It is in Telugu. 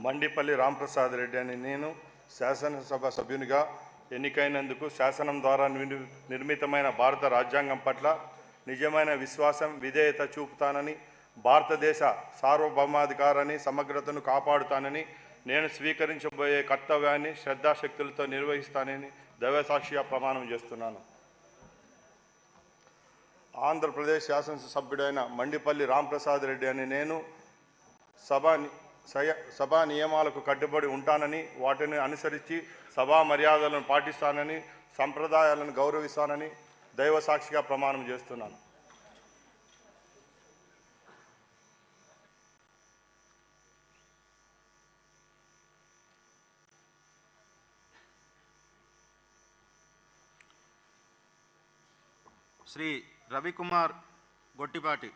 మండిపల్లి రాంప్రసాద్ రెడ్డి అని నేను శాసనసభ సభ్యునిగా ఎన్నికైనందుకు శాసనం ద్వారా నిర్మితమైన భారత రాజ్యాంగం పట్ల నిజమైన విశ్వాసం విధేయత చూపుతానని, భారతదేశ సార్వభౌమాధికారాన్ని సమగ్రతను కాపాడుతానని, నేను స్వీకరించబోయే కర్తవ్యాన్ని శ్రద్ధాశక్తులతో నిర్వహిస్తానని దైవసాక్షిగా ప్రమాణం చేస్తున్నాను. ఆంధ్రప్రదేశ్ శాసనసభ్యుడైన మండిపల్లి రాంప్రసాద్ రెడ్డి అని నేను సభా నియమాలకు కట్టుబడి ఉంటానని, వాటిని అనుసరించి సభా మర్యాదలను పాటిస్తానని, సంప్రదాయాలను గౌరవిస్తానని దైవసాక్షిగా ప్రమాణం చేస్తున్నాను. శ్రీ రవికుమార్ గొట్టిపాటి.